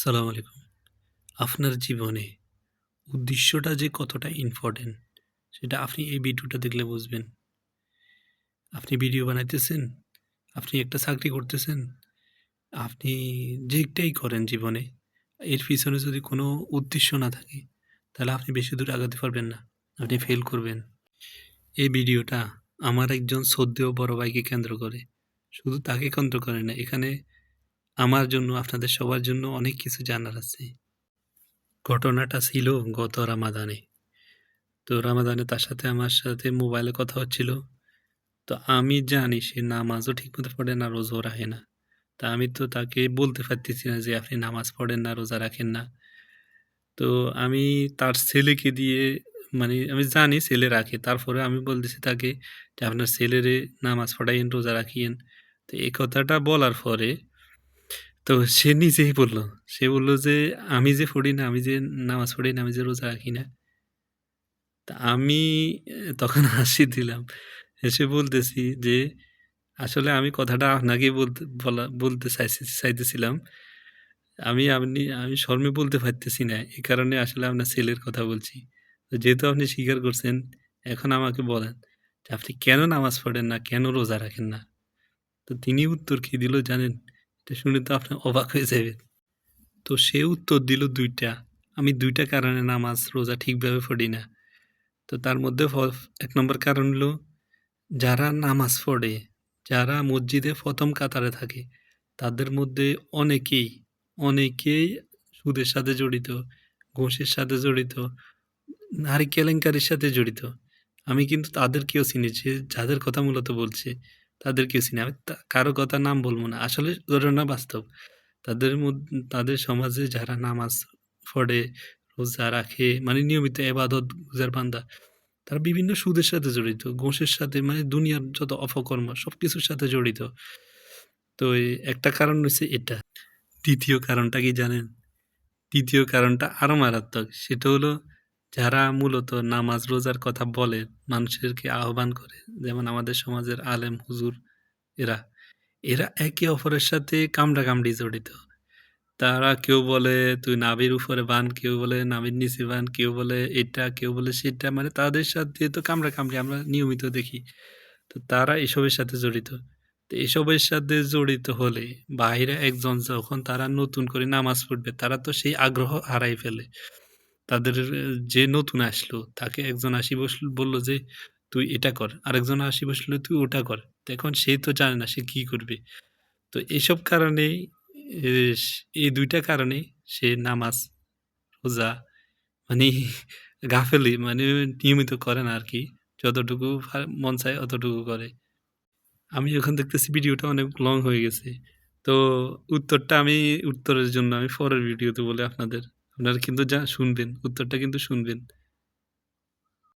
আসসালামু আলাইকুম। আপনার জীবনে উদ্দেশ্যটা যে কতটা ইম্পোর্টেন্ট সেটা আপনি এই ভিডিওটা দেখলে বুঝবেন। আপনি ভিডিও বানাইতেছেন, আপনি একটা চাকরি করতেছেন, আপনি যেটাই করেন জীবনে, এর পিছনে যদি কোনো উদ্দেশ্য না থাকে, তাহলে আপনি বেশি দূর আগাতে পারবেন না। আপনি ফেল করবেন। এই ভিডিওটা আমার একজন শ্রদ্ধেয় বড় ভাইকে কেন্দ্র করে। শুধু তাকে কেন্দ্র করে না, এখানে আমার জন্য, আপনাদের সবার জন্য অনেক কিছু জানার আছে। ঘটনাটা ছিল গত রামাদানে। তো রামাদানে তার সাথে আমার সাথে মোবাইলে কথা হচ্ছিল। তো আমি জানি সে নামাজও ঠিকমতো পড়ে না, রোজাও রাখে না। তা আমি তো তাকে বলতে পারতেছি না যে আপনি নামাজ পড়েন না, রোজা রাখেন না। তো আমি তার ছেলেকে দিয়ে, মানে আমি জানি ছেলে রাখে। তারপরেও আমি বলতেছি তাকে যে আপনার ছেলেরে নামাজ পড়াইয়েন, রোজা রাখিয়েন। তো এই কথাটা বলার পরে তো সে নিজেই বলল। সে বলল যে আমি যে পড়ি না, আমি যে নামাজ পড়ি না, আমি যে রোজা রাখি না। তা আমি তখন হাসি দিলাম। হেসে বলতেছি যে, "আসলে আমি কথাটা আপনাকেই বলতে চাইতেছিলাম। আমি শরমে বলতে পারতেছি না। এই কারণে আসলে আপনার ছেলের কথা বলছি। তো যেহেতু আপনি স্বীকার করছেন, এখন আমাকে বলেন যে আপনি কেন নামাজ পড়েন না? কেন রোজা রাখেন না?" তো তিনি উত্তর কি দিল জানেন? এটা শুনে তো আপনি অবাক হয়ে যাবেন। তো সে উত্তর দিল ২ টা। আমি ২ টা কারণে নামাজ, রোজা ঠিকভাবে পড়ি না। তো তার মধ্যে ১ নম্বর কারণ হলো যারা নামাজ পড়ে, যারা মসজিদে ১ম কাতারে থাকে, তাদের মধ্যে অনেকেই সুদের সাথে জড়িত, ঘুষের সাথে জড়িত, নারী কেলেঙ্কারির সাথে জড়িত। আমি কিন্তু তাদেরকেও চিনি যে যাদের কথা মূলত বলছি, তাদেরকেও চিনি। আমি কারো কথা নাম বলব না। আসলে ঘটনা বাস্তব। তাদের সমাজে যারা নামাজ পড়ে, রোজা রাখে, মানে নিয়মিত এবাদত গুজার বান্দা, তারা বিভিন্ন সুদের সাথে জড়িত, ঘুষের সাথে, মানে দুনিয়ার যত অপকর্ম সবকিছুর সাথে জড়িত। তো একটা কারণ হইছে এটা। ২য় কারণটা কি জানেন? ২য় কারণটা আরো মারাত্মক। সেটা হলো যারা মূলত নামাজ রোজার কথা বলে, মানুষদেরকে আহ্বান করে, যেমন আমাদের সমাজের আলেম, হুজুর এরা, এরা একে অপরের সাথে কামড়াকামড়ি জড়িত। তারা কেউ বলে তুই নাভির উপরে বান, কেউ বলে নাভির নিচে বান, কেউ বলে এটা, কেউ বলে সেটা। মানে তাদের সাথে তো কামড়াকামড়ি আমরা নিয়মিত দেখি। তো তারা এসবের সাথে জড়িত। তো এসবের সাথে জড়িত হলে বাহিরে একজন যখন তারা নতুন করে নামাজ পড়বে, তারা তো সেই আগ্রহ হারাই ফেলে। তাদের যে নতুন আসলো, তাকে একজন আসি বলল যে, "তুই এটা কর।" আরেকজন আসি বসলো, "তুই ওটা কর।" তো এখন সে তো জানে না সে কি করবে। তো এসব কারণেই এস এই ২ টা কারণেই সে নামাজ, রোজা, মানে গাফেলি, মানে নিয়মিত করে না আরকি। যতটুকু মন চায় অতটুকু করে। আমি এখন দেখতেছি ভিডিওটা অনেক লং হয়ে গেছে। তো উত্তরের জন্য আমি পরের ভিডিওতে বলি আপনাদের। আপনারা কিন্তু শুনবেন। উত্তরটা কিন্তু শুনবেন।